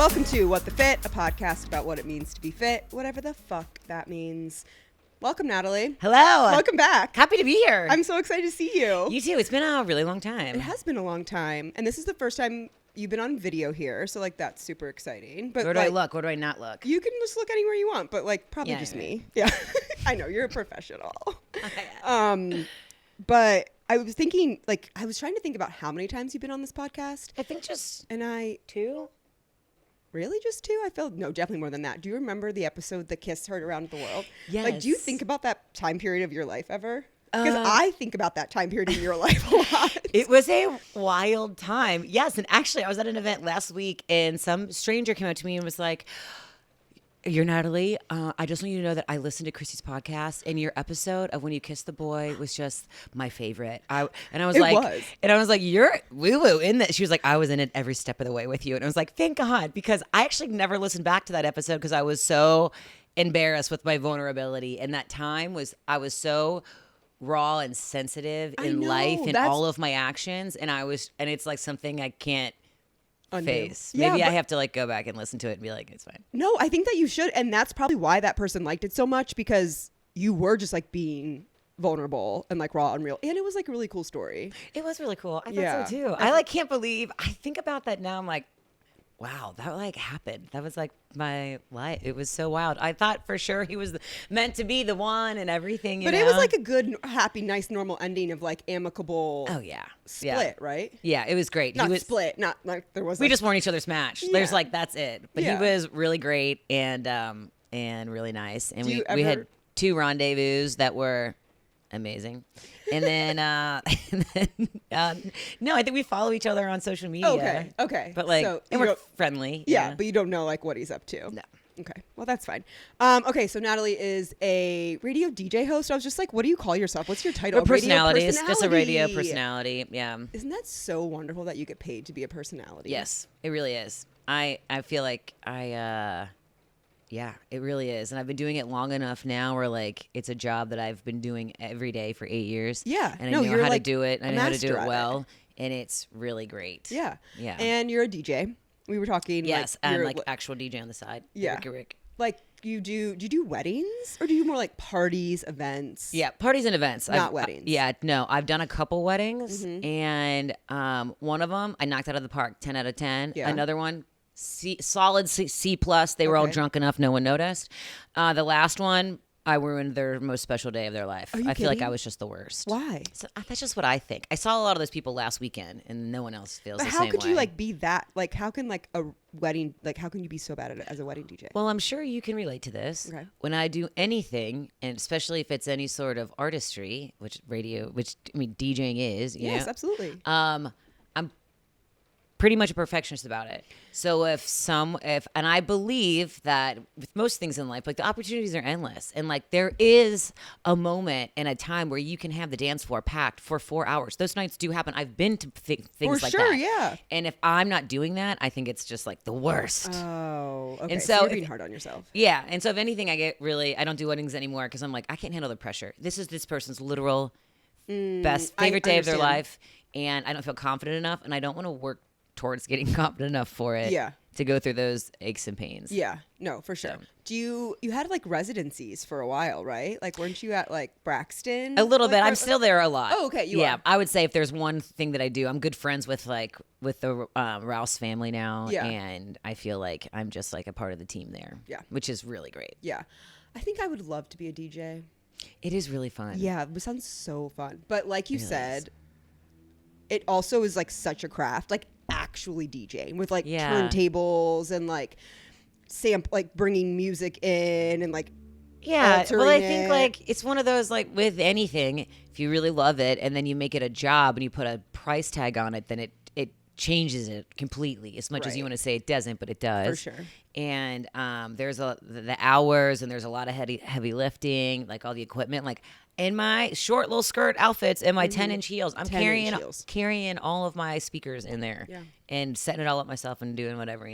Welcome to What the Fit, a podcast about what it means to be fit, whatever the fuck that means. Welcome, Natalie. Hello. Welcome back. Happy to be here. I'm so excited to see you. You too. It's been a really long time. It has been a long time, and this is the first time you've been on video here, so like that's super exciting. But Where do I look? Where do I not look? You can just look anywhere you want, but like probably just me. Yeah, I know you're a professional. But I was thinking, like, I was trying to think about how many times you've been on this podcast. I think just And two. Really? Just two? I felt no, definitely more than that. Do you remember the episode The Kiss Heard Around the World? Yes. Like, do you think about that time period of your life ever? Because I think about that time period in your life a lot. It was a wild time. Yes. And actually, I was at an event last week and some stranger came up to me and was like, "You're Natalie. I just want you to know that I listened to Chrissy's podcast and your episode of When You Kiss the Boy was just my favorite." I was like, "You're woo-woo in that." She was like, "I was in it every step of the way with you." And I was like, "Thank God," because I actually never listened back to that episode because I was so embarrassed with my vulnerability. And that time I was so raw and sensitive in life and all of my actions. And it's like something I can't face. Maybe I have to like go back and listen to it and be like, it's fine. No, I think that you should. And that's probably why that person liked it so much, because you were just like being vulnerable and like raw and real. And it was like a really cool story. It was really cool. I thought so too. I like can't believe, I think about that now. I'm like, wow, that like happened. That was like my life. It was so wild. I thought for sure he was meant to be the one and everything. But it was like a good, happy, nice, normal ending of like amicable. Oh yeah, split, right? Yeah, it was great. Not split. Not like there was. We just weren't each other's match. There's like that's it. But he was really great and really nice. And we had two rendezvous that were amazing. And then, no, I think we follow each other on social media. Okay. But like, and we're friendly. Yeah, but you don't know like what he's up to. No. Okay, well that's fine. Okay, so Natalie is a radio DJ host. I was just like, what do you call yourself? What's your title? A personality. It's just a radio personality. Yeah. Isn't that so wonderful that you get paid to be a personality? Yes, it really is. I feel like yeah, it really is. And I've been doing it long enough now where like it's a job that I've been doing every day for 8 years. Yeah. And I know how to do it. I know how to do it well. And it's really great. Yeah. Yeah. And you're a DJ. We were talking. Yes. And like actual DJ on the side. Yeah. Rick. Like do you do weddings or do you do more like parties, events? Yeah. Parties and events. Not weddings. Yeah. No, I've done a couple weddings and one of them I knocked out of the park, 10 out of 10. Yeah. Another one, solid C plus. They were all drunk enough, no one noticed. The last one, I ruined their most special day of their life. I feel like I was just the worst. Why? So, that's just what I think. I saw a lot of those people last weekend, and no one else feels the same way. How could you like be that? Like, how can like a wedding? Like, how can you be so bad at it as a wedding DJ? Well, I'm sure you can relate to this. Okay. When I do anything, and especially if it's any sort of artistry, which DJing is. Yes, absolutely. I'm pretty much a perfectionist about it. So and I believe that with most things in life, like the opportunities are endless. And like there is a moment and a time where you can have the dance floor packed for 4 hours. Those nights do happen. I've been to things like that. For sure, yeah. And if I'm not doing that, I think it's just like the worst. Oh, okay. And so you're being hard on yourself. Yeah. And so if anything, I don't do weddings anymore because I'm like, I can't handle the pressure. This is this person's literal best favorite day of their life. And I don't feel confident enough. And I don't want to work towards getting confident enough for it to go through those aches and pains. Yeah, no, for sure. Do you had like residencies for a while, right? Like weren't you at like Braxton? A little bit. I'm still there a lot. Oh, okay. You are. I would say if there's one thing that I do, I'm good friends with the Rouse family now. Yeah. And I feel like I'm just like a part of the team there. Yeah. Which is really great. Yeah. I think I would love to be a DJ. It is really fun. Yeah, it sounds so fun. But like you said, it also is like such a craft. Like actually DJing with like turntables and like bringing music in and like well I think like it's one of those like with anything, if you really love it and then you make it a job and you put a price tag on it, then it changes it completely, as much as you want to say it doesn't, but it does for sure. And there's the hours and there's a lot of heavy lifting, like all the equipment, like in my short little skirt outfits and my 10-inch heels, I'm carrying all of my speakers in there and setting it all up myself and doing whatever,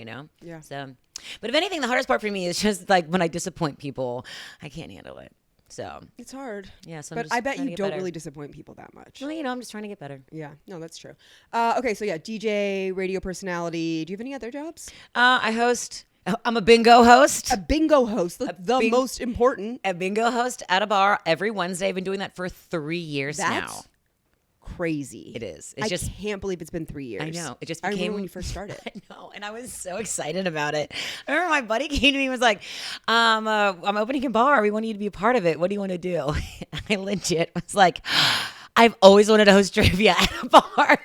So, but if anything, the hardest part for me is just like when I disappoint people, I can't handle it. So it's hard. Yeah, so but I bet you don't really disappoint people that much. Well, I'm just trying to get better. Yeah, no, that's true. Okay, so yeah, DJ, radio personality. Do you have any other jobs? I host. I'm a bingo host. A bingo host, the most important. A bingo host at a bar every Wednesday. I've been doing that for 3 years now. That's crazy. It is. I can't believe it's been 3 years. I know. It just I became remember when you first started. I know, and I was so excited about it. I remember my buddy came to me and was like, I'm opening a bar. We want you to be a part of it. What do you want to do? I legit was like, I've always wanted to host trivia at a bar.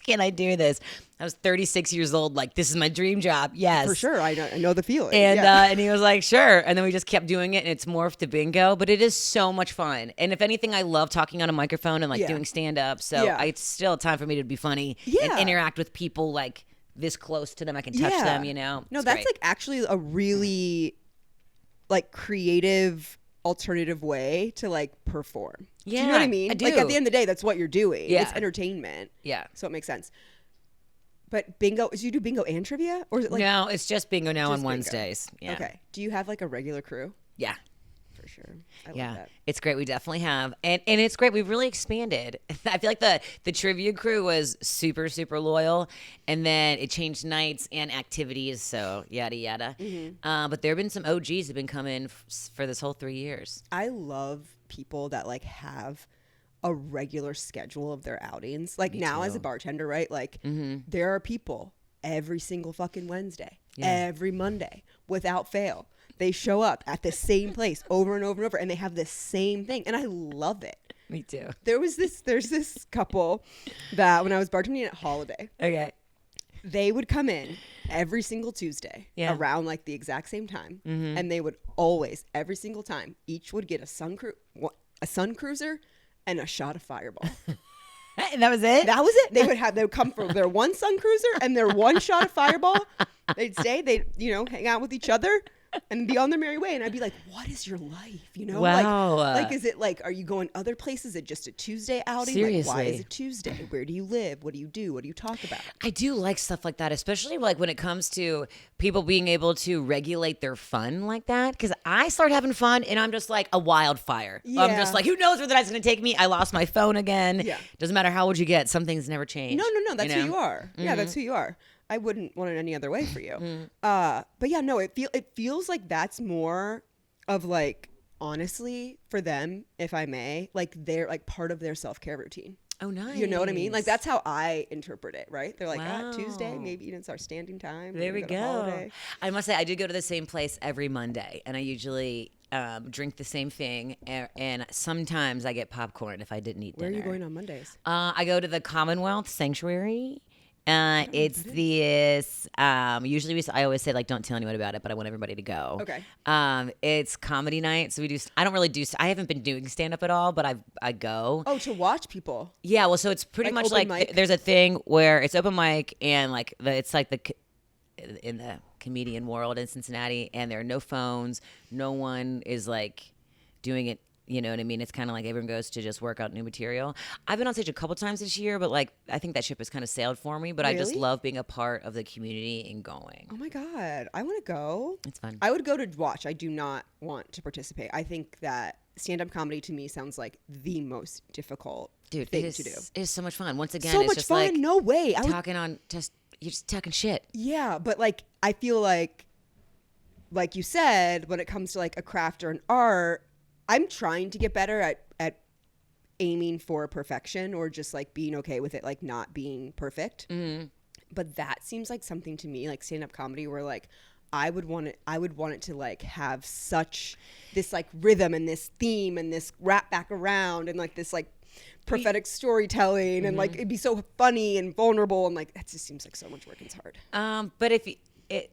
Can I do this? I was 36 years old. Like, this is my dream job. Yes. For sure. I know the feeling. And and he was like, sure. And then we just kept doing it, and it's morphed to bingo. But it is so much fun. And if anything, I love talking on a microphone and like doing stand up. So it's still time for me to be funny and interact with people like this close to them. I can touch them, No, that's great. Like actually a really like creative alternative way to like perform. Yeah, do you know what I mean? I do. Like at the end of the day, that's what you're doing. Yeah. It's entertainment. Yeah. So it makes sense. But bingo, do you do bingo and trivia? Or is it like no, it's just bingo now on Wednesdays. Yeah. Okay. Do you have like a regular crew? Yeah. For sure. I love that. It's great. We definitely have. And it's great. We've really expanded. I feel like the trivia crew was super, super loyal. And then it changed nights and activities. So yada, yada. Mm-hmm. But there have been some OGs that have been coming for this whole 3 years. I love people that like have a regular schedule of their outings. Like now as a bartender, right? Like there are people every single fucking Wednesday, every Monday without fail. They show up at the same place over and over and over, and they have the same thing. And I love it. Me too. There's this couple that when I was bartending at Holiday, they would come in every single Tuesday around like the exact same time. Mm-hmm. And they would always, every single time, each would get a Sun Cruiser and a shot of Fireball. And that was it? That was it. They would come for their one Sun Cruiser and their one shot of Fireball. They'd stay, they'd, hang out with each other and be on their merry way. And I'd be like, what is your life? Wow. Like, is it like, are you going other places? Is it just a Tuesday outing? Seriously. Like, why is it Tuesday? Where do you live? What do you do? What do you talk about? I do like stuff like that, especially like when it comes to people being able to regulate their fun like that. Because I start having fun and I'm just like a wildfire. Yeah. I'm just like, who knows where the night's going to take me? I lost my phone again. Yeah. Doesn't matter how old you get. Some things never change. No. That's who you are. Mm-hmm. Yeah, that's who you are. I wouldn't want it any other way for you. But yeah, no, it feels like that's more of like, honestly, for them, if I may, like they're like part of their self-care routine. Oh, nice. You know what I mean? Like that's how I interpret it, right? They're like, Tuesday, maybe it's our standing time. There we go. I must say, I do go to the same place every Monday, and I usually drink the same thing, and sometimes I get popcorn if I didn't eat dinner. Where are you going on Mondays? I go to the Commonwealth Sanctuary. It's this usually I always say like don't tell anyone about it, but I want everybody to go. Okay. It's comedy night, so we do. I don't really do. I haven't been doing stand up at all, but I go. Oh, to watch people. Yeah, well, so it's pretty much like there's a thing where it's open mic and like it's like in the comedian world in Cincinnati, and there are no phones. No one is like doing it. You know what I mean? It's kind of like everyone goes to just work out new material. I've been on stage a couple times this year, but like I think that ship has kind of sailed for me. But really? I just love being a part of the community and going. Oh my God. I want to go. It's fun. I would go to watch. I do not want to participate. I think that stand-up comedy to me sounds like the most difficult thing to do. It is so much fun. Once again, so it's much just fun. Like no way. You're just talking shit. Yeah, but like I feel like you said, when it comes to like a craft or an art, I'm trying to get better at aiming for perfection or just like being okay with it, like not being perfect. Mm-hmm. But that seems like something to me, like stand-up comedy, where like I would want it to like have such this like rhythm and this theme and this wrap back around and like this like prophetic storytelling and like it'd be so funny and vulnerable and like that just seems like so much work and it's hard. But if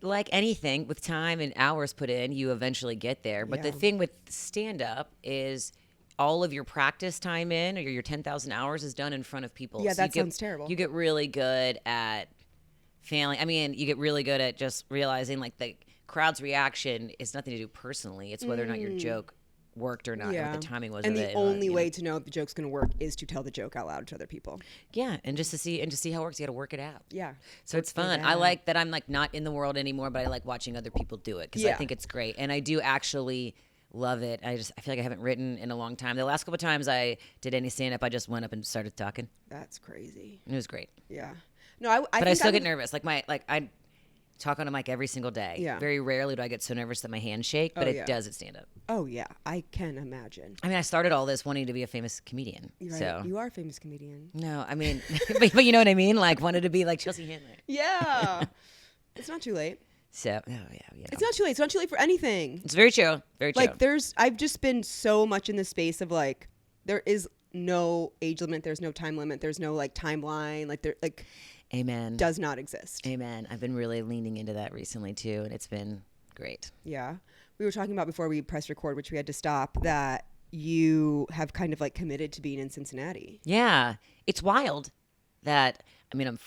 like anything, with time and hours put in, you eventually get there. But the thing with stand-up is all of your practice time in, or your 10,000 hours is done in front of people. Yeah, so that sounds terrible. You get really good at failing. I mean, you get really good at just realizing like the crowd's reaction is nothing to do personally. It's whether or not your joke worked or not, or what the timing was. And of the it, only way to know if the joke's going to work is to tell the joke out loud to other people. Yeah, and just to see how it works, you got to work it out. Yeah, so it's fun. I like that I'm like not in the world anymore, but I like watching other people do it because I think it's great. And I do actually Love it. I feel like I haven't written in a long time. The last couple of times I did any stand-up, I just went up and started talking. That's crazy. It was great. Yeah. No, but I still get nervous. I talk on a mic every single day. Yeah. Very rarely do I get so nervous that my hands shake, but it does at stand-up. Oh, yeah. I can imagine. I mean, I started all this wanting to be a famous comedian. Right. So. You are a famous comedian. No, I mean, but you know what I mean? Like, wanted to be like Chelsea Handler. Yeah. It's not too late. So, It's not too late. It's not too late for anything. It's very true. Very true. Like, I've just been so much in the space of, like, there is no age limit. There's no time limit. There's no, like, timeline. Like, Amen. Does not exist. Amen. I've been really leaning into that recently, too, and it's been great. Yeah. We were talking about before we pressed record, which we had to stop, that you have kind of, like, committed to being in Cincinnati. Yeah. It's wild that, I mean,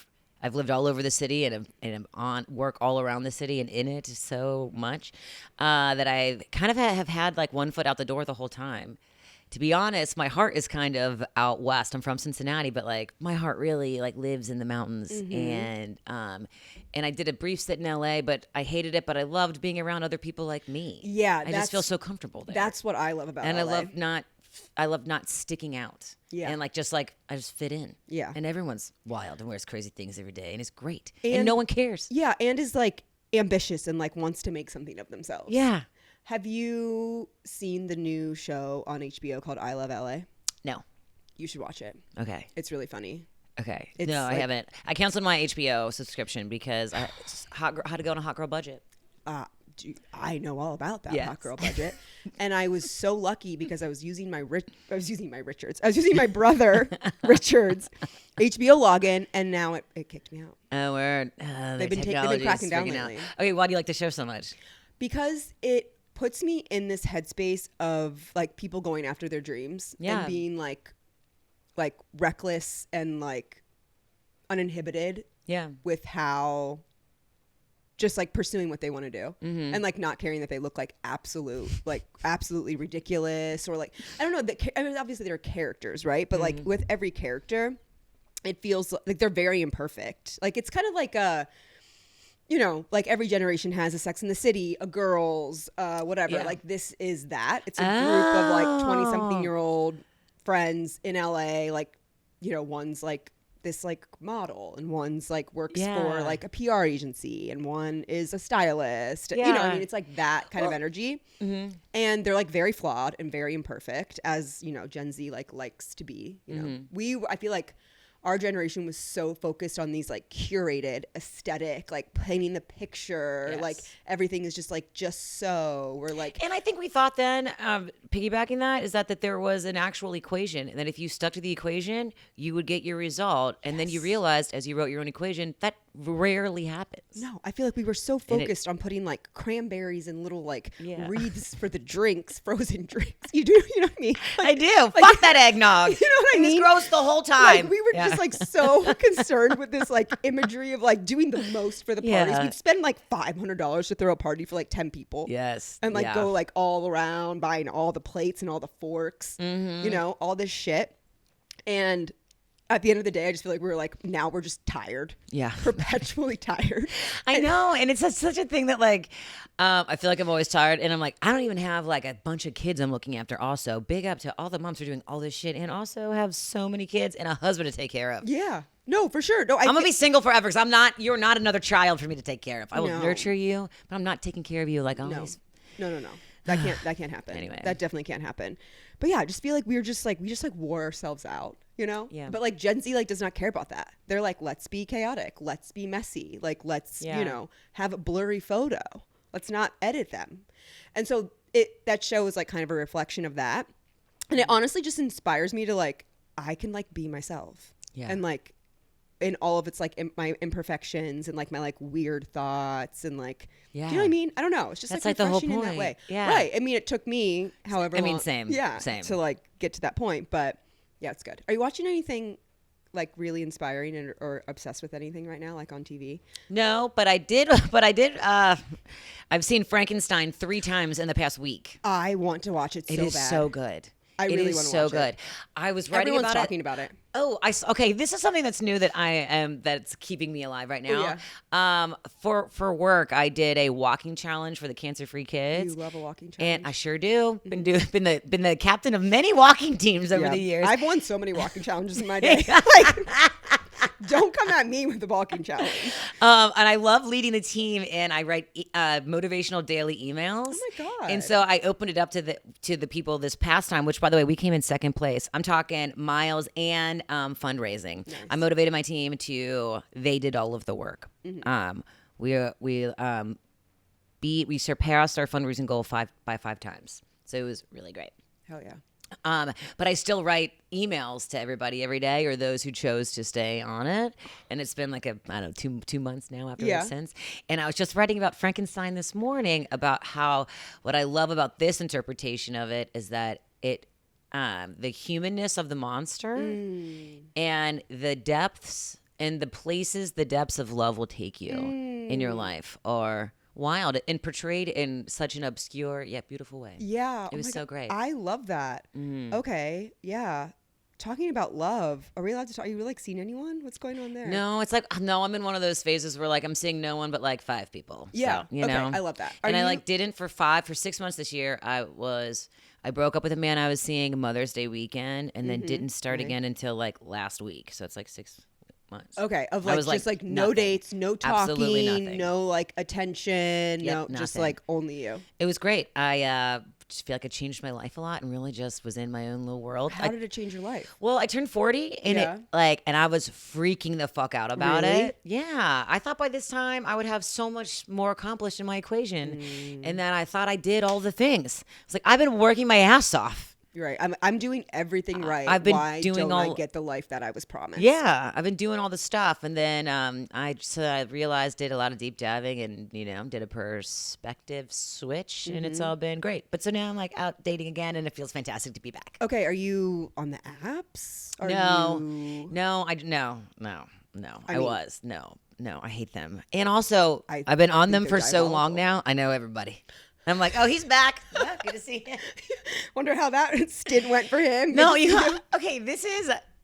I've lived all over the city and I'm on work all around the city and in it so much that I kind of have had like one foot out the door the whole time. To be honest, my heart is kind of out west. I'm from Cincinnati, but like my heart really like lives in the mountains. And I did a brief stint in LA, but I hated it. But I loved being around other people like me. Yeah, I just feel so comfortable there. That's what I love about and LA. I love not sticking out. Yeah. And I just fit in. Yeah. And everyone's wild and wears crazy things every day. And it's great. And no one cares. Yeah. And is like ambitious and like wants to make something of themselves. Yeah. Have you seen the new show on HBO called I Love LA? No. You should watch it. Okay. It's really funny. Okay. No, I haven't. I canceled my HBO subscription because how to go on a hot girl budget. I know all about that hot girl budget, and I was so lucky because I was using my brother Richard's HBO login, and now it kicked me out. Oh, word. They've been cracking down lately. Okay, why do you like the show so much? Because it puts me in this headspace of like people going after their dreams and being like reckless and like uninhibited. Yeah, with how. Just like pursuing what they want to do and like not caring that they look like absolutely ridiculous or like, I don't know. I mean, obviously there are characters, right? But like with every character, it feels like they're very imperfect. Like it's kind of like like every generation has a Sex in the City, a Girls, whatever. Yeah. Like this is that. It's a group of like 20-something-year-old friends in LA. Like, one's like this like model and one's like works for like a PR agency and one is a stylist. I mean, it's like that kind of energy. And they're like very flawed and very imperfect as, Gen Z like likes to be, I feel like our generation was so focused on these like curated aesthetic, like painting the picture, like everything is just so we're like. And I think we thought then, piggybacking that, is that there was an actual equation, and that if you stuck to the equation, you would get your result. And then you realized, as you wrote your own equation, that rarely happens. No, I feel like we were so focused on putting like cranberries and little like wreaths for the drinks, frozen drinks. You know what I mean? Like, I do. Like, fuck that eggnog. You know what I mean? It was gross the whole time. Like, we were just like so concerned with this like imagery of like doing the most for the parties. We'd spend like $500 to throw a party for like 10 people. Yes. And like go like all around buying all the plates and all the forks, all this shit. And at the end of the day, I just feel like we were like, now we're just tired. Yeah. Perpetually tired. I know. And it's such a thing that like, I feel like I'm always tired. And I'm like, I don't even have like a bunch of kids I'm looking after also. Big up to all the moms who are doing all this shit and also have so many kids and a husband to take care of. Yeah. No, for sure. No, I'm going to be single forever because you're not another child for me to take care of. I will nurture you, but I'm not taking care of you like always. No. That can't happen. Anyway. That definitely can't happen. But yeah, I just feel like we just wore ourselves out, Yeah. But like Gen Z like does not care about that. They're like, let's be chaotic, let's be messy, like let's have a blurry photo. Let's not edit them. And so that show is like kind of a reflection of that. And it honestly just inspires me to like I can like be myself. Yeah. And like in all of its like my imperfections and like my like weird thoughts and like do you know what I mean? I don't know. It's just that's like the whole point. In that way. Yeah. Right. I mean, it took me however long. Same. Yeah. Same. To like get to that point. But yeah, it's good. Are you watching anything like really inspiring or obsessed with anything right now, like on TV? No, but I did. I've seen Frankenstein 3 times in the past week. I want to watch it so bad. It is so good. I really want to so watch good. it. I was writing Everyone's about talking about it. Oh, okay. This is something that's new that that's keeping me alive right now. For work, I did a walking challenge for the cancer-free kids. You love a walking challenge, and I sure do. Been the captain of many walking teams over the years. I've won so many walking challenges in my day. Like, don't come at me with the walking challenge. And I love leading the team, and I write motivational daily emails. Oh my God. And so I opened it up to the people this past time, which, by the way, we came in second place. I'm talking miles and fundraising. Nice. I motivated my team they did all of the work. Mm-hmm. We surpassed our fundraising goal 5 times. So it was really great. Hell yeah. But I still write emails to everybody every day, or those who chose to stay on it. And it's been like I don't know, two months now after it since. And I was just writing about Frankenstein this morning about how what I love about this interpretation of it is that the humanness of the monster and the depths and the places the depths of love will take you in your life are wild and portrayed in such an obscure yet beautiful way. Yeah. It was so great. I love that. Okay. Yeah. Talking about love, are we allowed to talk? Are you like seeing anyone? What's going on there? No, it's like, no, I'm in one of those phases where like I'm seeing no one but like 5 people. Yeah. So, you know, I love that. I didn't for 6 months this year. I broke up with a man I was seeing Mother's Day weekend and then didn't start again until like last week. So it's like 6 months. Okay. Of like, just like no nothing. dates, no talking, Absolutely nothing. no like attention, Nothing. just like only you. It was great. I just feel like it changed my life a lot and really just was in my own little world. How did it change your life? Well, I turned 40 and and I was freaking the fuck out about it. Yeah. I thought by this time I would have so much more accomplished in my equation. And then I thought I did all the things. It's like, I've been working my ass off. You're right. I'm doing everything right. I've been Why doing don't I get the life that I was promised? Yeah, I've been doing all the stuff, and then I realized did a lot of deep diving, and did a perspective switch, and it's all been great. But so now I'm like out dating again, and it feels fantastic to be back. Okay, are you on the apps? No, I hate them, and also I've been on them for so long now. I know everybody. I'm like, oh, he's back. Oh, good to see him. Wonder how that stint went for him. No, okay,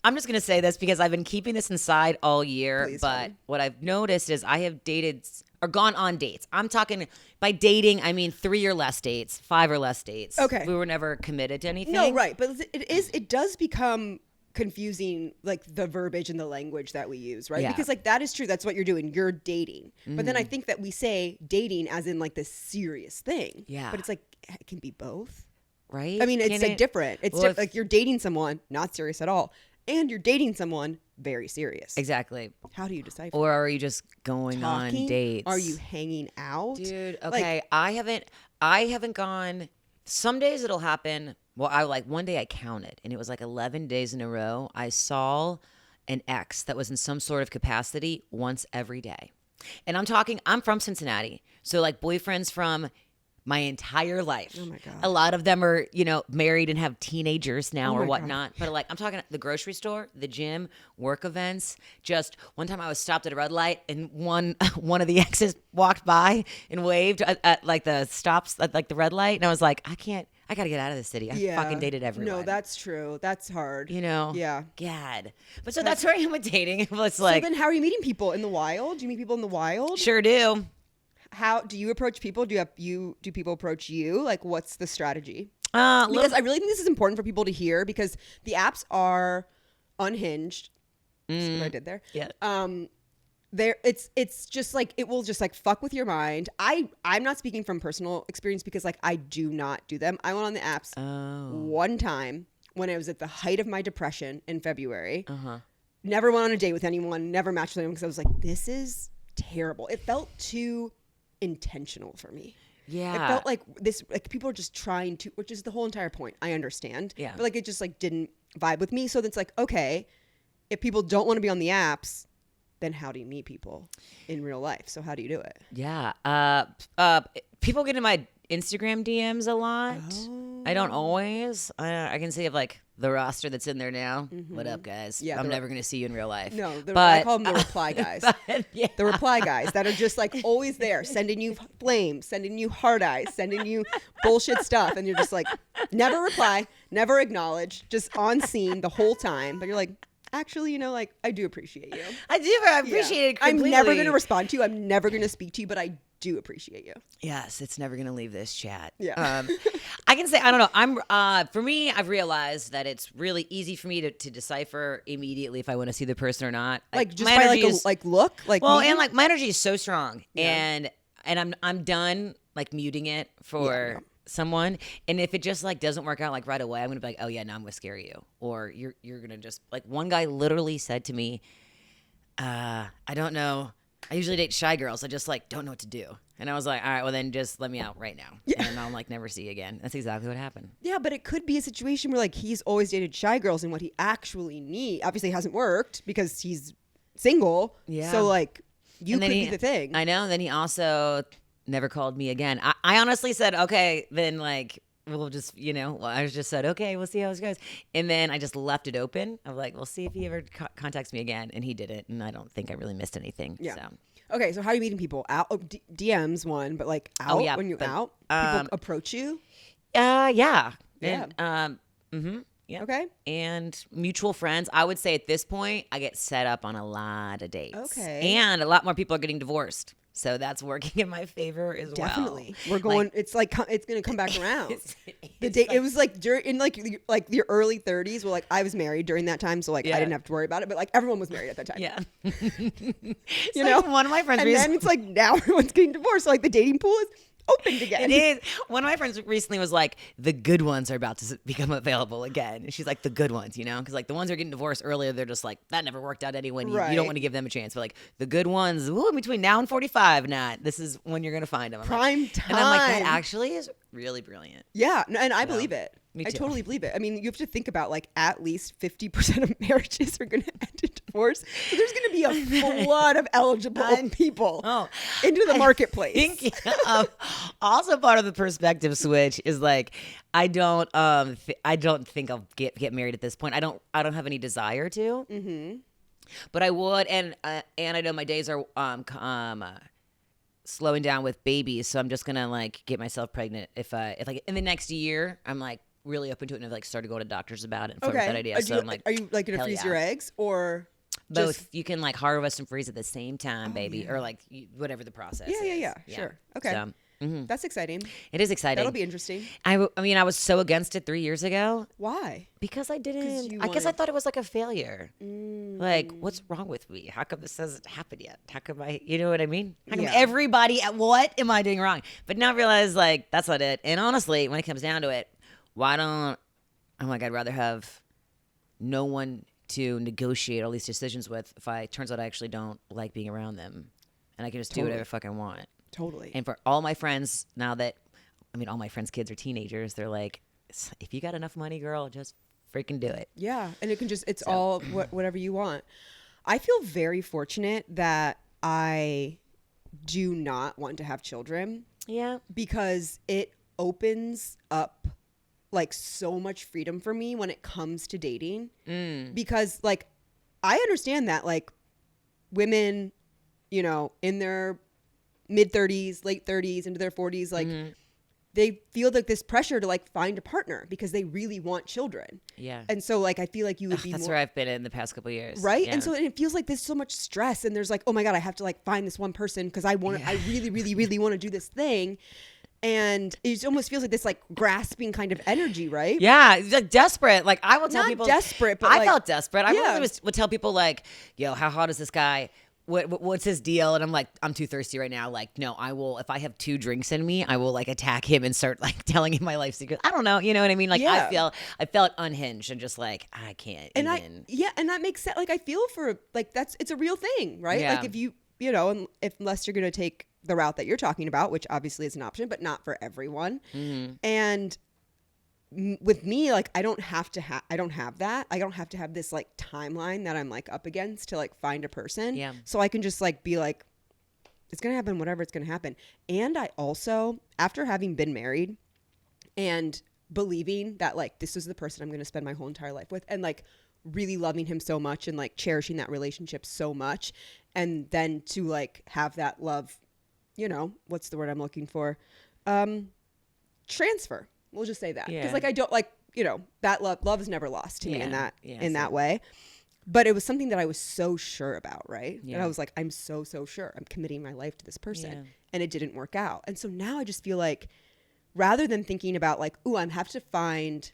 I'm just going to say this because I've been keeping this inside all year. Please, but what I've noticed is I have dated or gone on dates. I'm talking by dating, I mean 3 or less dates, 5 or less dates. Okay. We were never committed to anything. No, right. But it does become confusing, like the verbiage and the language that we use, right? Yeah. Because like that is true. That's what you're doing. You're dating. But then I think that we say dating as in like this serious thing. Yeah. But it's like, it can be both. Right? I mean, it's like different. It's like you're dating someone not serious at all, and you're dating someone very serious. Exactly. How do you decipher? Or are you just going Talking? on dates? Are you hanging out? Dude, okay. Like, I haven't gone. Some days it'll happen. Well, one day I counted, and it was like 11 days in a row. I saw an ex that was in some sort of capacity once every day. And I'm from Cincinnati. So like boyfriends from my entire life. Oh my God. A lot of them are, married and have teenagers now or my whatnot. But like, I'm talking the grocery store, the gym, work events. Just one time I was stopped at a red light and one of the exes walked by and waved at like the stops at like the red light. And I was like, I got to get out of this city. I fucking dated everyone. No, that's true. That's hard. Yeah. God. But so that's where I am with dating. It's like. So then how are you meeting people in the wild? Do you meet people in the wild? Sure do. How do you approach people? Do people approach you? Like, what's the strategy? Because I really think this is important for people to hear because the apps are unhinged. See what I did there? Yeah. It's just like it will just like fuck with your mind. I'm not speaking from personal experience because like I do not do them. I went on the apps one time when I was at the height of my depression in February. Never went on a date with anyone. Never matched with anyone because I was like, this is terrible. It felt too intentional for me. Yeah. It felt like this, like people are just trying to, which is the whole entire point. I understand. Yeah. But like it just like didn't vibe with me. So it's like, okay, if people don't want to be on the apps, then how do you meet people in real life? So how do you do it? Yeah. People get in my Instagram DMs a lot. I don't always. I can see of like the roster that's in there now. What up, guys? Yeah, I'm never going to see you in real life. No, I but call them the reply guys. yeah. The reply guys that are just like always there, sending you flames, sending you hard eyes, sending you bullshit stuff. And you're just like, never reply, never acknowledge, just on scene the whole time. But you're like, actually, you know, like, I do appreciate you. I do. I appreciate it completely. I'm never going to respond to you. I'm never going to speak to you, but I do appreciate you. Yes, it's never going to leave this chat. Yeah. I can say, I don't know. For me, I've realized that it's really easy for me to decipher immediately if I want to see the person or not. Like just by like look, like well, me? and like my energy is so strong, and I'm done like muting it for someone, and if it just like doesn't work out like right away, I'm gonna be like, oh yeah, now I'm gonna scare you, or you're gonna just like one guy literally said to me, I don't know. I usually date shy girls. I just like don't know what to do. And I was like, all right, well then just let me out right now. Yeah. And I'll like never see you again. That's exactly what happened. Yeah, but it could be a situation where like he's always dated shy girls and what he actually needs obviously hasn't worked because he's single. Yeah. So like you could be the thing. I know. And then he also never called me again. I honestly said, okay, then like we'll just, I just said, okay, we'll see how it goes. And then I just left it open. I'm like, we'll see if he ever contacts me again. And he didn't. And I don't think I really missed anything. Yeah. So. Okay, so how are you meeting people? Out DMs one, but like out when you're out, people approach you. Yeah. Yeah. And, yeah. Okay. And mutual friends. I would say at this point, I get set up on a lot of dates. Okay. And a lot more people are getting divorced. So that's working in my favor as Definitely. well. We're going. It's like it's going to come back around. The date. It was like in like your early 30s. Well, like I was married during that time, so like I didn't have to worry about it. But like everyone was married at that time. Yeah. you know, one of my friends. And then it's like now everyone's getting divorced. So like the dating pool is opened again. It is. One of my friends recently was like, the good ones are about to become available again. And she's like, the good ones, because like the ones who are getting divorced earlier, they're just like, that never worked out anyway. You don't want to give them a chance. But like the good ones, between now and 45, this is when you're going to find them. Prime time. And I'm like, that actually is really brilliant. Yeah. And I believe it. Me too. I totally believe it. I mean, you have to think about like at least 50% of marriages are going to end in divorce. So there's going to be a flood of eligible people into the marketplace. Also, part of the perspective switch is like, I don't think I'll get married at this point. I don't have any desire to. Mm-hmm. But I would, and I know my days are slowing down with babies, so I'm just gonna like get myself pregnant if like in the next year I'm like really open to it and I've like started going to doctors about it and with that idea. So I'm like, are you like gonna freeze your eggs or both? You can like harvest and freeze at the same time, baby, or like whatever the process. Yeah. Sure. Okay. So, that's exciting. It is exciting. That'll be interesting. I mean, I was so against it 3 years ago. Why? Because I didn't. I guess I thought it was like a failure. Like, what's wrong with me? How come this hasn't happened yet? How come you know what I mean? How come everybody, what am I doing wrong? But now I realize, like, that's not it. And honestly, when it comes down to it, I'm like, I'd rather have no one to negotiate all these decisions with if turns out I actually don't like being around them. And I can just do whatever the fuck I want. Totally. And for all my friends now all my friends' kids are teenagers, they're like, if you got enough money, girl, just freaking do it. Yeah. And it can all whatever you want. I feel very fortunate that I do not want to have children. Yeah. Because it opens up like so much freedom for me when it comes to dating. Because like, I understand that like women, in their mid 30s, late 30s, into their 40s, like they feel like this pressure to like find a partner because they really want children. Yeah. And so like, I feel like you would be that's where I've been in the past couple of years. Right. Yeah. And so it feels like there's so much stress and there's like, oh my God, I have to like find this one person because I really, really, really want to do this thing. And it almost feels like this like grasping kind of energy, right? Yeah, it's like desperate. Like I will tell people, desperate, but I felt desperate. I really would tell people like, "Yo, how hot is this guy? What's his deal?" And I'm like, "I'm too thirsty right now." Like, no, I will. If I have 2 drinks in me, I will like attack him and start like telling him my life secret. I don't know, you know what I mean? Like I felt unhinged and just like I can't. And and that makes sense. Like I feel for like it's a real thing, right? Yeah. Like if you unless you're gonna take the route that you're talking about, which obviously is an option, but not for everyone. Mm-hmm. And with me, like I don't have that. I don't have to have this like timeline that I'm like up against to like find a person. Yeah. So I can just like be like, it's gonna happen, whatever it's gonna happen. And I also, after having been married and believing that like this is the person I'm going to spend my whole entire life with, and like really loving him so much and like cherishing that relationship so much, and then to like have that love, you know, what's the word I'm looking for, transfer, we'll just say that, because like I don't like, you know, that love is never lost to me in that way. But it was something that I was so sure about, right? And I was like, I'm so sure I'm committing my life to this person, and it didn't work out. And so now I just feel like, rather than thinking about like, ooh, I have to find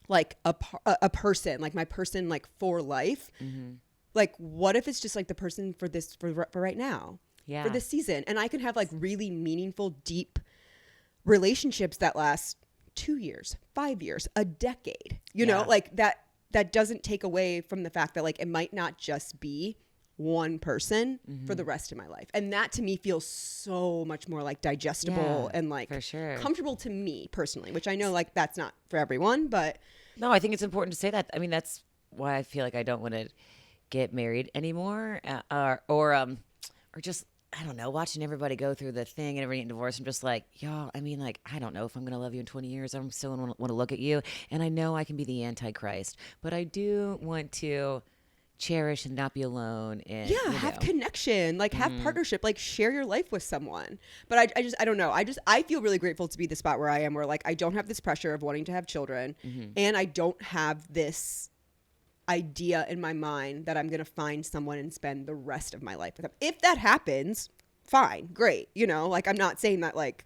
like a person, like my person, like for life, like what if it's just like the person for this, for right now, for this season, and I can have like really meaningful, deep relationships that last 2 years, 5 years, a decade, you know, like that doesn't take away from the fact that like it might not just be one person for the rest of my life. And that to me feels so much more like digestible and like for sure comfortable to me personally, which I know like that's not for everyone, but no, I think it's important to say that. I mean, that's why I feel like I don't want to get married anymore, or just, I don't know, watching everybody go through the thing and everybody getting divorced. I'm just like, y'all, I mean, like, I don't know if I'm going to love you in 20 years. I'm still want to look at you. And I know I can be the Antichrist, but I do want to cherish and not be alone. And have connection, like have partnership, like share your life with someone. But I don't know. I feel really grateful to be the spot where I am, where like I don't have this pressure of wanting to have children, and I don't have this idea in my mind that I'm going to find someone and spend the rest of my life with them. If that happens, fine, great. You know, like I'm not saying that like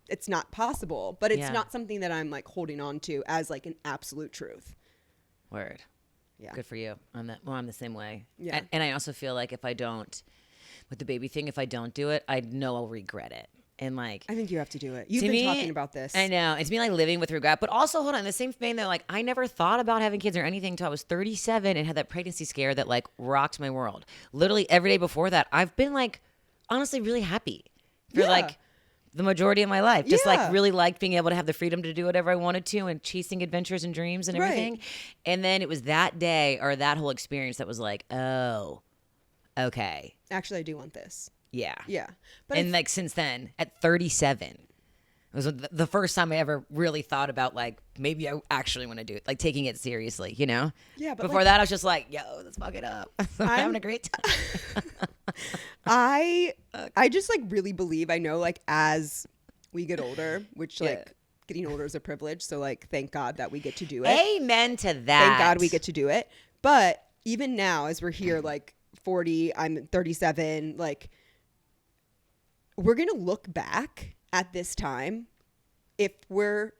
it's not possible, but it's not something that I'm like holding on to as like an absolute truth. Word. Yeah. Good for you. I'm the same way. Yeah. And I also feel like if I don't, with the baby thing, if I don't do it, I know I'll regret it. And like, I think you have to do it. You've been talking about this. I know. It's me like living with regret. But also, hold on, in the same vein though, like I never thought about having kids or anything until I was 37 and had that pregnancy scare that like rocked my world. Literally every day before that, I've been like honestly really happy for like the majority of my life. Just like really liked being able to have the freedom to do whatever I wanted to and chasing adventures and dreams and everything. And then it was that day or that whole experience that was like, oh, okay. Actually, I do want this. Yeah. Yeah. But and like since then, at 37, it was the first time I ever really thought about like, maybe I actually want to do it, like taking it seriously, you know? Yeah. But before like, that, I was just like, yo, let's fuck it up. I'm having a great time. I just like really believe, I know like as we get older, which like getting older is a privilege. So like, thank God that we get to do it. Amen to that. Thank God we get to do it. But even now, as we're here, like 40, I'm 37, like we're going to look back at this time, if we're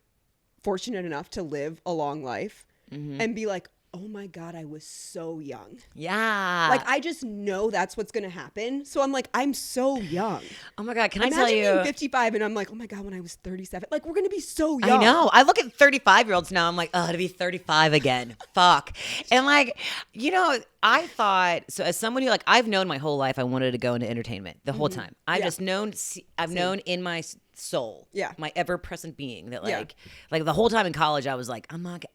fortunate enough to live a long life, and be like, oh my God, I was so young. Yeah. Like, I just know that's what's going to happen. So I'm like, I'm so young. Oh my God, can Imagine I tell you? being 55 and I'm like, oh my God, when I was 37. Like, we're going to be so young. I know. I look at 35-year-olds now. I'm like, oh, to be 35 again. Fuck. And like, you know, I thought, so as someone who like, I've known my whole life I wanted to go into entertainment the whole time. I've just known, I've known in my soul, my ever-present being that like the whole time in college, I was like, I'm not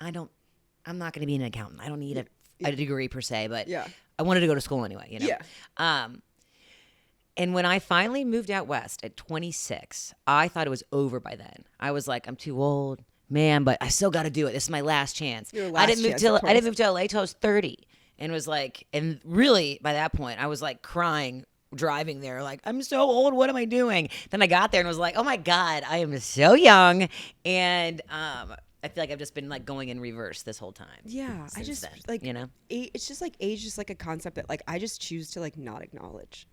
going to be an accountant. I don't need a degree per se, but I wanted to go to school anyway, you know? Yeah. And when I finally moved out west at 26, I thought it was over by then. I was like, I'm too old, man, but I still got to do it. This is my last chance. I didn't move to LA till I was 30, and was like, and really by that point, I was like crying driving there, like, I'm so old. What am I doing? Then I got there and was like, oh my God, I am so young. And I feel like I've just been like going in reverse this whole time. Yeah. I just then, like, you know, it's just like age is like a concept that like I just choose to like not acknowledge.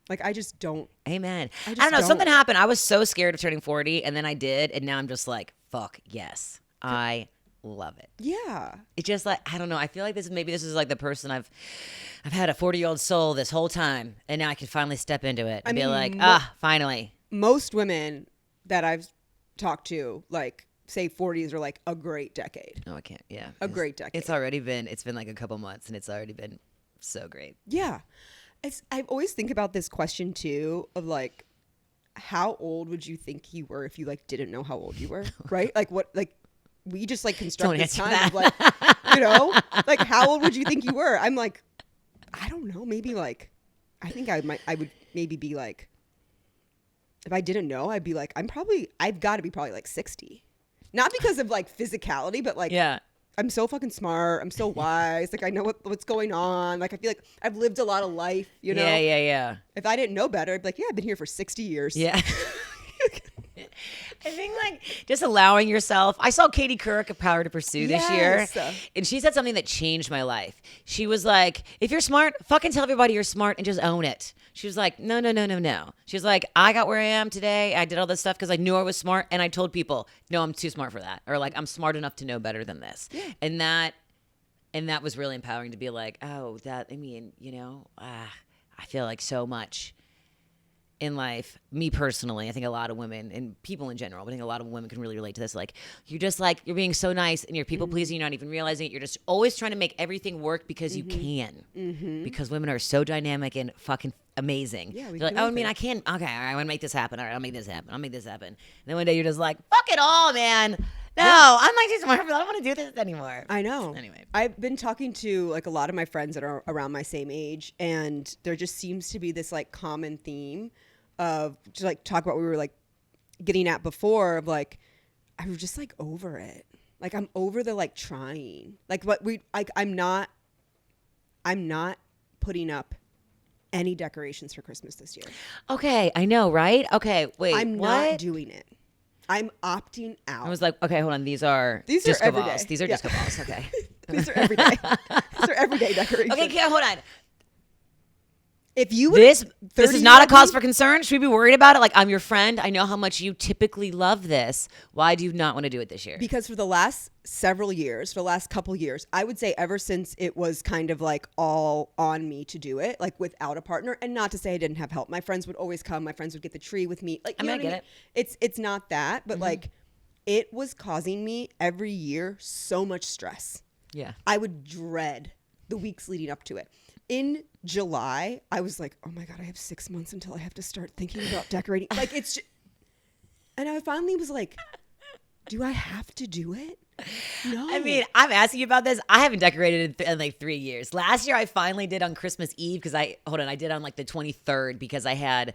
Like I just don't. Amen. I don't know. Something happened. I was so scared of turning 40, and then I did, and now I'm just like, fuck yes, I love it. Yeah. It's just like, I don't know. I feel like this is like the person I've had a 40-year-old soul this whole time, and now I can finally step into it and be like, finally. Most women that I've talked to, like, say 40s are like a great decade. Oh, I can't. Yeah. A great decade. It's been like a couple months, and it's already been so great. Yeah. I always think about this question too of like, how old would you think you were if you like didn't know how old you were? Right? Like what, like we just like construct this time of like, you know, like how old would you think you were? I'm like, I don't know. Maybe like, I think I would maybe be like, if I didn't know, I'd be like, I've got to be probably like 60. Not because of like physicality, but like I'm so fucking smart. I'm so wise. Like I know what's going on. Like I feel like I've lived a lot of life, you know? Yeah. If I didn't know better, I'd be like, yeah, I've been here for 60 years. Yeah. I think like just allowing yourself. I saw Katie Couric of Power to Pursue this year, and she said something that changed my life. She was like, if you're smart, fucking tell everybody you're smart and just own it. She was like, no. She was like, I got where I am today. I did all this stuff because I knew I was smart, and I told people, no, I'm too smart for that. Or like, I'm smart enough to know better than this. Yeah. And that was really empowering to be like, oh, I feel like so much in life, me personally, I think a lot of women and people in general, but I think a lot of women can really relate to this. Like, you're being so nice and you're people pleasing, you're not even realizing it. You're just always trying to make everything work because you can. Because women are so dynamic and fucking amazing. Yeah, they're like, I can. Okay, all right, I want to make this happen. All right, I'll make this happen. And then one day you're just like, fuck it all, man. No, I'm like too smart for that. I don't want to do this anymore. I know. Anyway, I've been talking to like a lot of my friends that are around my same age, and there just seems to be this like common theme of just like talk about what we were like getting at before of like I'm just like over it. Like I'm over the like trying. Like what we like I'm not putting up any decorations for Christmas this year. Okay, I know, right? Okay, wait. I'm not doing it. I'm opting out. I was like, okay, hold on. These are disco everyday balls. These are disco balls. Okay. These are everyday. These are everyday decorations. Okay, hold on. If you this is not a cause for concern. Should we be worried about it? Like, I'm your friend. I know how much you typically love this. Why do you not want to do it this year? Because for the last couple years, I would say ever since it was kind of like all on me to do it, like without a partner, and not to say I didn't have help. My friends would always come. My friends would get the tree with me. Like, I get it. It's not that, but like it was causing me every year so much stress. Yeah. I would dread the weeks leading up to it. In July, I was like, oh my God, I have 6 months until I have to start thinking about decorating. Like it's just, and I finally was like, do I have to do it? No. I mean, I'm asking you about this. I haven't decorated in like 3 years. Last year I finally did on Christmas Eve because I did on like the 23rd because I had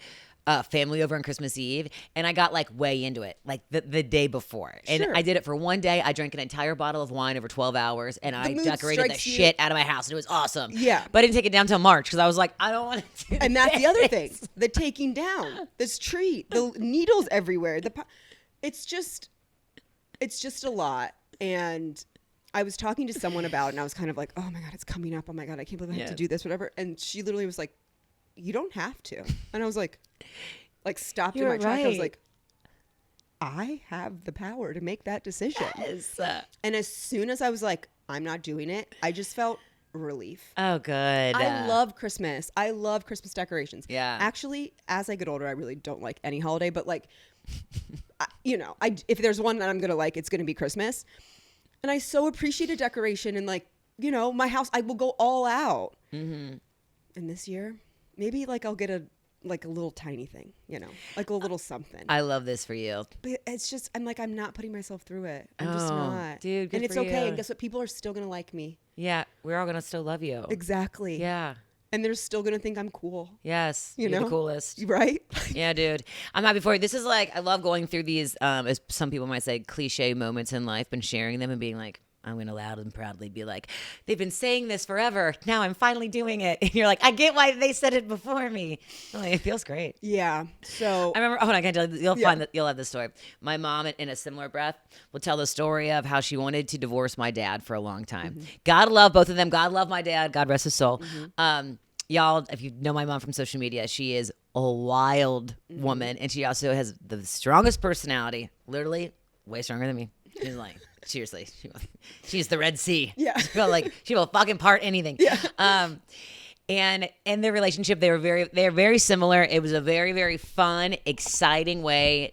family over on Christmas Eve, and I got like way into it, like the day before. And I did it for one day. I drank an entire bottle of wine over 12 hours, and I decorated the shit out of my house, and it was awesome. Yeah. But I didn't take it down till March because I was like, I don't want to do And that's the other thing, the taking down, this tree, the needles everywhere. It's just a lot. And I was talking to someone about it, and I was kind of like, oh my God, it's coming up. Oh my God, I can't believe I have to do this, whatever. And she literally was like, you don't have to. And I was like stopped in my track. I was like, I have the power to make that decision. Yes. And as soon as I was like, I'm not doing it, I just felt relief. Oh, good. I love Christmas. I love Christmas decorations. Yeah. Actually, as I get older, I really don't like any holiday, but like, if there's one that I'm going to like, it's going to be Christmas. And I so appreciate a decoration, and like, my house, I will go all out. Mm-hmm. And this year, maybe like I'll get a little tiny thing, like a little something. I love this for you. But it's just, I'm like, I'm not putting myself through it. I'm just not. Dude, good and it's for okay. you. And guess what? People are still going to like me. Yeah. We're all going to still love you. Exactly. Yeah. And they're still going to think I'm cool. Yes. You're the coolest. Right? Yeah, dude. I'm happy for you. This is like, I love going through these, as some people might say, cliche moments in life, and sharing them and being like, I'm going to loud and proudly be like, they've been saying this forever. Now I'm finally doing it. And you're like, I get why they said it before me. Like, it feels great. Yeah. So I remember, hold on, I can tell you, you'll have this story. My mom, in a similar breath, will tell the story of how she wanted to divorce my dad for a long time. Mm-hmm. God love both of them. God love my dad. God rest his soul. Mm-hmm. Y'all, if you know my mom from social media, she is a wild woman. And she also has the strongest personality, literally way stronger than me. She's like, seriously, she's the Red Sea. Yeah. She will fucking part anything. Yeah. And in their relationship, they're very similar. It was a very, very fun, exciting way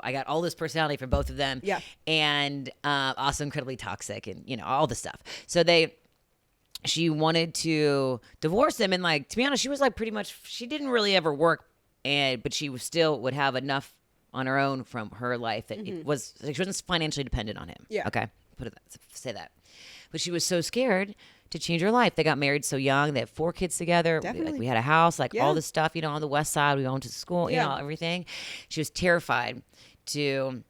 I got all this personality from both of them. Yeah. And also incredibly toxic and, all the stuff. So she wanted to divorce him. And like, to be honest, she was like pretty much, she didn't really ever work, but she still would have enough on her own from her life that it was, like, she wasn't financially dependent on him. Yeah. Okay. Say that. But she was so scared to change her life. They got married so young. They had 4 kids together. Definitely. We had a house, all this stuff, on the west side. We went to school, everything. She was terrified to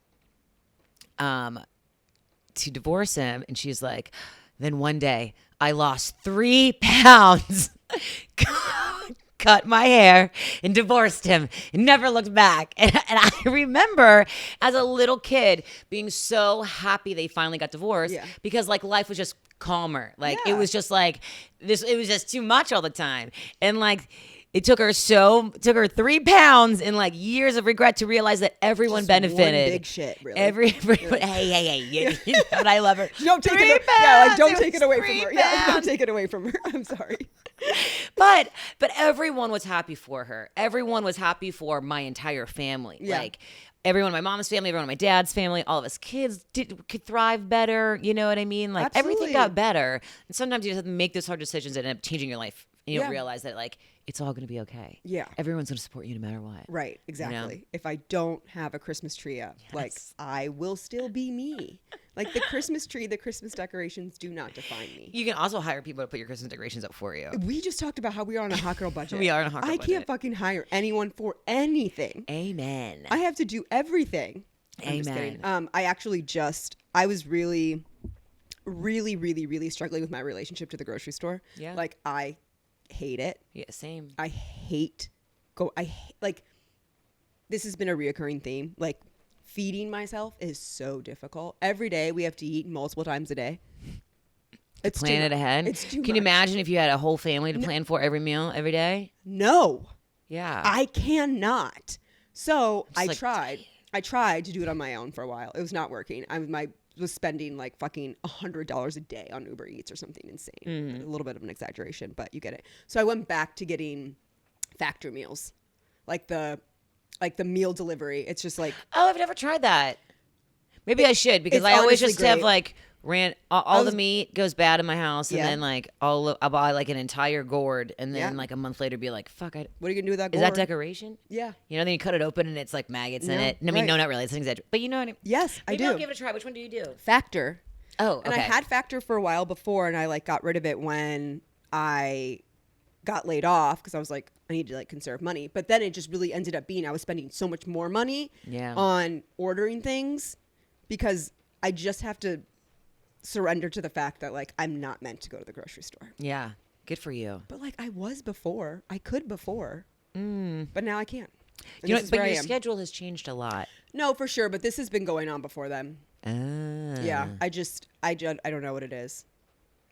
to divorce him. And she's like, then one day I lost 3 pounds, cut my hair, and divorced him and never looked back. And I remember as a little kid being so happy they finally got divorced because like life was just calmer. Like it was just like this, it was just too much all the time. And like, it took her 3 pounds and like years of regret to realize that everyone Just benefited. One big shit, really. Hey, you know what I love her. Don't take it. Don't take it away from her. Yeah, don't take it away from her. I'm sorry. But everyone was happy for her. Everyone was happy for my entire family. Yeah. Like everyone in my mom's family, everyone in my dad's family, all of us kids could thrive better. You know what I mean? Like everything got better. And sometimes you just have to make those hard decisions that end up changing your life. And you don't realize that like it's all going to be okay. Yeah. Everyone's going to support you no matter what. Right. Exactly. You know? If I don't have a Christmas tree up, like I will still be me. Like the Christmas tree, the Christmas decorations do not define me. You can also hire people to put your Christmas decorations up for you. We just talked about how we are on a hot girl budget. We are on a hot girl budget. I can't fucking hire anyone for anything. Amen. I have to do everything. Amen. I was really struggling with my relationship to the grocery store. Yeah. Like I hate it. Yeah, same. This has been a reoccurring theme. Like feeding myself is so difficult. Every day we have to eat multiple times a day. It's plan it ahead. It's too much. Can you imagine if you had a whole family to plan for every meal every day? No. Yeah. I cannot. So I tried to do it on my own for a while. It was not working. I was spending like fucking $100 a day on Uber Eats or something insane. Mm-hmm. A little bit of an exaggeration, but you get it. So I went back to getting factor meals, like the meal delivery. It's just like, oh, I've never tried that. Maybe I should, because I always just have like all the meat goes bad in my house, and then like I'll buy like an entire gourd, and then like a month later be like, fuck, what are you gonna do with that gourd? Is that decoration? Yeah. You know, then you cut it open and it's like maggots in it. I mean, no, not really. It's an exaggeration. But you know what I mean? Yes, I do. Maybe I'll give it a try. Which one do you do? Factor. Oh, okay. And I had Factor for a while before, and I like got rid of it when I got laid off because I was like, I need to like conserve money. But then it just really ended up being I was spending so much more money on ordering things because I just have to surrender to the fact that like I'm not meant to go to the grocery store. Yeah, good for you. But like I was before, I could before, but now I can't. And you know, but your schedule has changed a lot. No, for sure. But this has been going on before then. Yeah, I don't know what it is.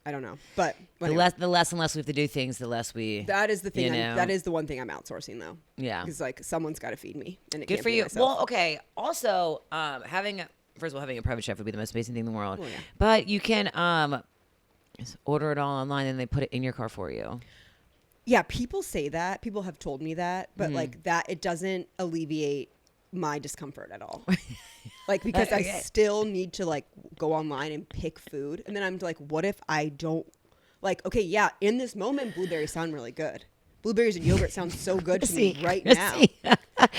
I don't know. But anyway. the less and less we have to do things, the less we. That is the thing. That is the one thing I'm outsourcing though. Yeah, because like someone's got to feed me, and it good can't for be you. myself. Well, okay. Also, having a private chef would be the most amazing thing in the world. Well, yeah. But you can just order it all online and they put it in your car for you. Yeah, people say that. People have told me that, but like that, it doesn't alleviate my discomfort at all. Like because I still need to like go online and pick food, and then I'm like, what if I don't like? Okay, yeah, in this moment, blueberries sound really good. Blueberries and yogurt sounds so good to me right now.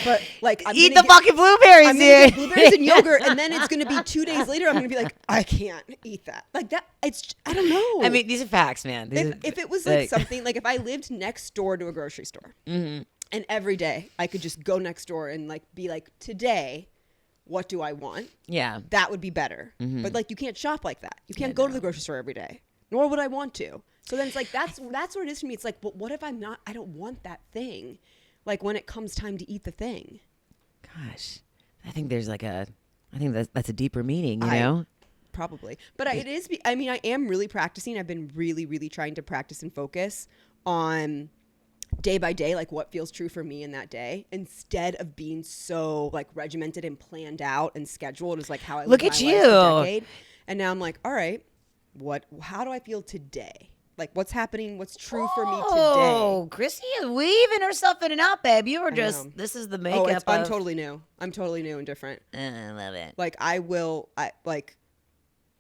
But like, eat the fucking blueberries, I'm dude. Get blueberries and yogurt, and then it's gonna be 2 days later. I'm gonna be like, I can't eat that. Like that. I don't know. I mean, these are facts, man. If it was like something like if I lived next door to a grocery store, and every day I could just go next door and like be like, today, what do I want? Yeah, that would be better. But like, you can't shop like that. You can't go to the grocery store every day, nor would I want to. So then it's like, that's what it is for me. It's like, but what if I don't want that thing? Like when it comes time to eat the thing. Gosh, I think that's a deeper meaning, you know? Probably. But it is, I mean, I am really practicing. I've been really, really trying to practice and focus on day by day, like what feels true for me in that day, instead of being so like regimented and planned out and scheduled as like how I look at you. And now I'm like, all right, how do I feel today? Like what's happening? What's true for me today? Oh, Chrissy is weaving herself in and out, babe. You were this is the makeup. I'm totally new. I'm totally new and different. I love it. Like I will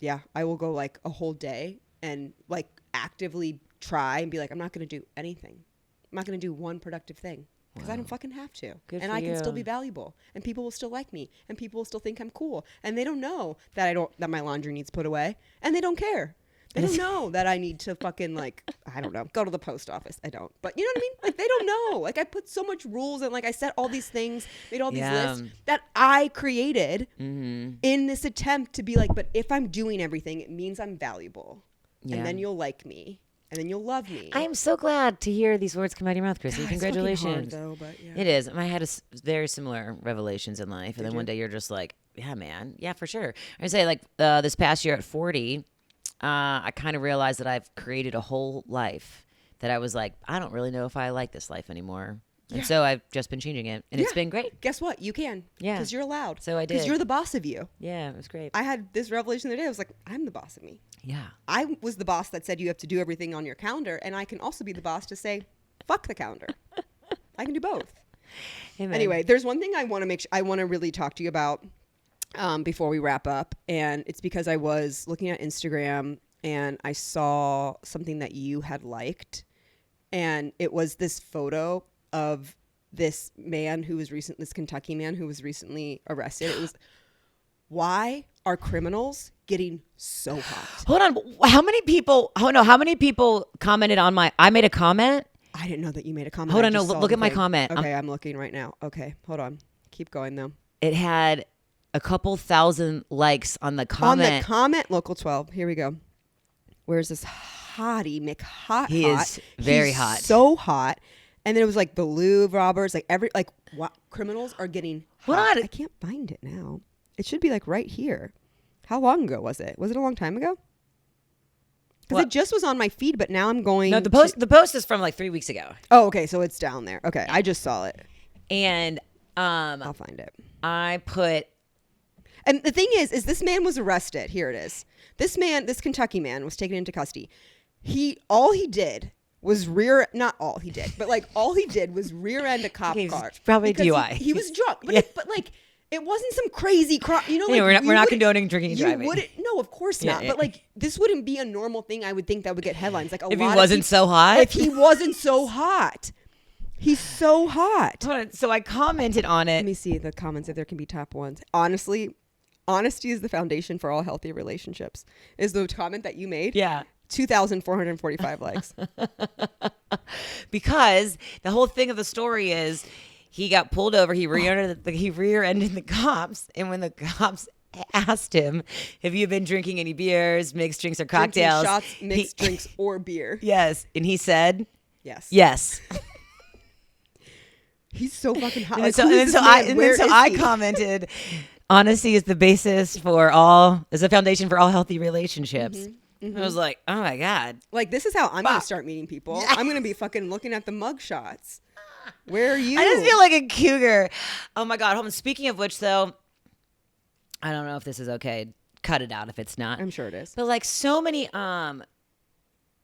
go like a whole day and like actively try and be like, I'm not going to do anything. I'm not going to do one productive thing because I don't fucking have to. And I can still be valuable, and people will still like me, and people will still think I'm cool, and they don't know that that my laundry needs put away, and they don't care. They don't know that I need to fucking like, I don't know, go to the post office. I don't. But you know what I mean? Like they don't know. Like I put so much rules and like I set all these things, made all these lists that I created in this attempt to be like, but if I'm doing everything, it means I'm valuable. Yeah. And then you'll like me. And then you'll love me. I am so glad to hear these words come out of your mouth, Chrissy. God, congratulations. it's fucking hard, though, but yeah. It is. I had very similar revelations in life. And then one day you're just like, yeah, man. Yeah, for sure. I say like this past year at 40, I kind of realized that I've created a whole life that I was like, I don't really know if I like this life anymore. And so I've just been changing it. And it's been great. Guess what? You can. Yeah. Because you're allowed. So I did. Because you're the boss of you. Yeah, it was great. I had this revelation the other day. I was like, I'm the boss of me. Yeah. I was the boss that said you have to do everything on your calendar. And I can also be the boss to say, fuck the calendar. I can do both. Amen. Anyway, there's one thing I want to really talk to you about before we wrap up. And it's because I was looking at Instagram and I saw something that you had liked. And it was this photo of this Kentucky man who was recently arrested. It was, why are criminals getting so hot? Hold on. How many people commented on I made a comment? I didn't know that you made a comment. Hold on. No, look at my comment. Okay, I'm looking right now. Okay, hold on. Keep going though. It had a couple thousand likes on the comment. On the comment, Local 12. Here we go. Where's this hottie McHot? He is very hot. So hot. And then it was like the Louvre robbers, criminals are getting hot. I can't find it now. It should be like right here. How long ago was it? Was it a long time ago? Because it just was on my feed, but now I'm going. No, the post is from like 3 weeks ago. Oh, okay, so it's down there. Okay, I just saw it, and I'll find it. I put. And the thing is this man was arrested. Here it is. This Kentucky man was taken into custody. All he did was rear end a cop car. Probably DUI. He was drunk, but it wasn't some crazy crime. You know, we're not condoning drinking and driving. No, of course not. Yeah. But this wouldn't be a normal thing. I would think that would get headlines. Like if he wasn't so hot. If he wasn't so hot, he's so hot. Hold on. So I commented on it. Let me see the comments if there can be top ones. Honestly, honesty is the foundation for all healthy relationships. Is the comment that you made? Yeah. 2,445 likes. Because the whole thing of the story is he got pulled over. He rear-ended the cops. And when the cops asked him, have you been drinking any beers, mixed drinks or cocktails? Drinking shots, mixed drinks or beer. Yes. And he said, yes. Yes. He's so fucking hot. And so I commented, honesty is the basis is the foundation for all healthy relationships. Mm-hmm. Mm-hmm. I was like, oh my God. Like, this is how I'm going to start meeting people. Yeah. I'm going to be fucking looking at the mug shots. Where are you? I just feel like a cougar. Oh my God. Hold on. Speaking of which, though, I don't know if this is okay. Cut it out if it's not. I'm sure it is. But like so many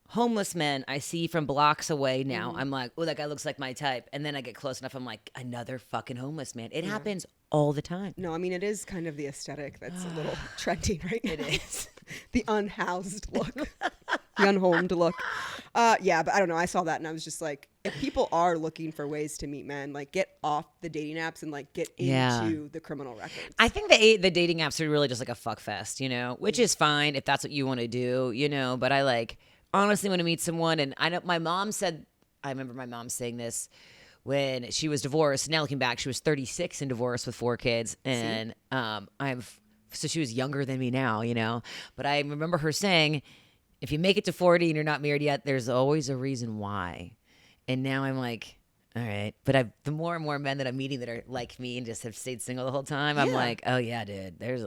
homeless men I see from blocks away now, I'm like, oh, that guy looks like my type. And then I get close enough, I'm like, another fucking homeless man. It happens all the time. No, I mean, it is kind of the aesthetic that's a little trendy right now. It is. The unhoused look. The unhomed look. Yeah, but I don't know. I saw that and I was just like, if people are looking for ways to meet men, like get off the dating apps and like get into the criminal records. I think the dating apps are really just like a fuck fest, which is fine if that's what you want to do, but I honestly want to meet someone. And I know I remember my mom saying this when she was divorced. Now looking back, she was 36 and divorced with 4 kids. And so she was younger than me now, but I remember her saying, if you make it to 40 and you're not married yet, there's always a reason why. And now I'm like, all right. But the more and more men that I'm meeting that are like me and just have stayed single the whole time, I'm like, oh yeah, dude, there's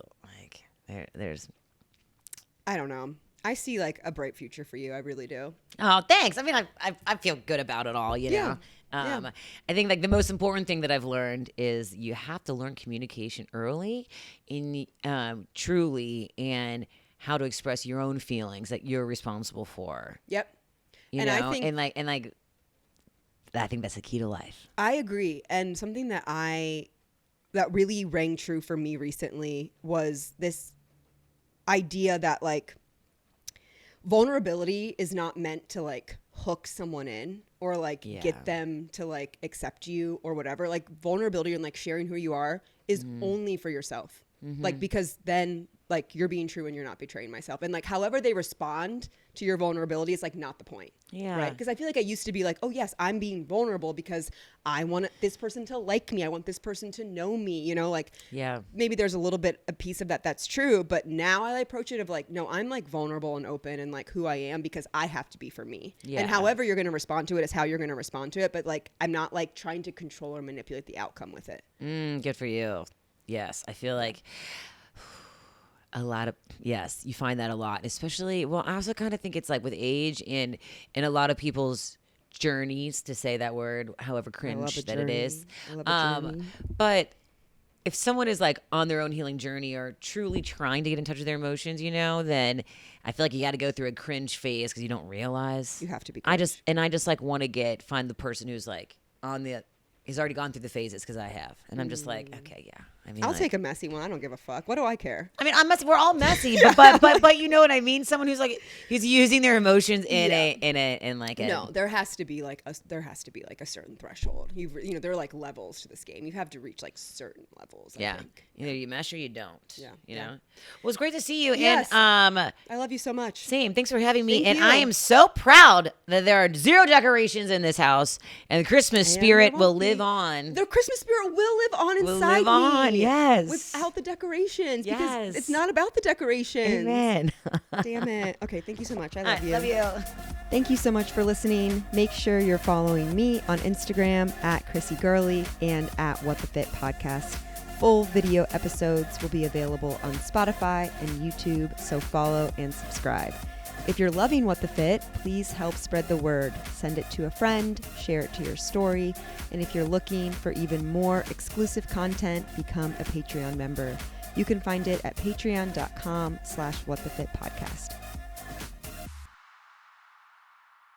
I don't know. I see like a bright future for you. I really do. Oh, thanks. I mean, I feel good about it all, you know. I think like the most important thing that I've learned is you have to learn communication early truly and how to express your own feelings that you're responsible for. Yep. I think I think that's the key to life. I agree. And something that really rang true for me recently was this idea that like vulnerability is not meant to like hook someone in or like get them to like accept you or whatever. Like vulnerability and like sharing who you are is only for yourself. Like, because then like you're being true and you're not betraying myself. And like, however they respond to your vulnerability is like not the point. Yeah. Right. Because I feel like I used to be like, oh yes, I'm being vulnerable because I want this person to like me. I want this person to know me, you know, like, Yeah. maybe there's a piece of that that's true. But now I approach it of like, no, I'm like vulnerable and open and like who I am because I have to be for me. Yeah. And however you're going to respond to it is how you're going to respond to it. But like, I'm not like trying to control or manipulate the outcome with it. Good for you. Yes. I feel like you find that a lot, especially, well, I also kind of think it's like with age and a lot of people's journeys, to say that word, however cringe that it is. I love a journey. But if someone is like on their own healing journey or truly trying to get in touch with their emotions, you know, then I feel like you got to go through a cringe phase because you don't realize. You have to be I cringe. just like want to find the person who's like he's already gone through the phases because I have. And I'm just like, okay, yeah. I mean, I'll like, take a messy one. I don't give a fuck. What do I care? I mean, we're all messy, but you know what I mean? Someone who's like, he's using their emotions in like a. No, there has to be like a certain threshold. You know, there are like levels to this game. You have to reach like certain levels. I think. Either you mesh or you don't. Yeah. You know? Well, it's great to see you. Yes. And I love you so much. same. Thanks for having me. Thank and you. I am so proud that there are 0 decorations in this house, and the Christmas spirit will live on. The Christmas spirit will live on inside live on, me. yes. Without the decorations. Yes. Because it's not about the decorations. Amen. Damn it. Okay, thank you so much. I love you. Love you. Thank you so much for listening. Make sure you're following me on Instagram at Chrissy Gurley and at What the Fit Podcast. Full video episodes will be available on Spotify and YouTube, so follow and subscribe. If you're loving What the Fit, please help spread the word. Send it to a friend, share it to your story, and if you're looking for even more exclusive content, become a Patreon member. You can find it at patreon.com/whatthefitpodcast.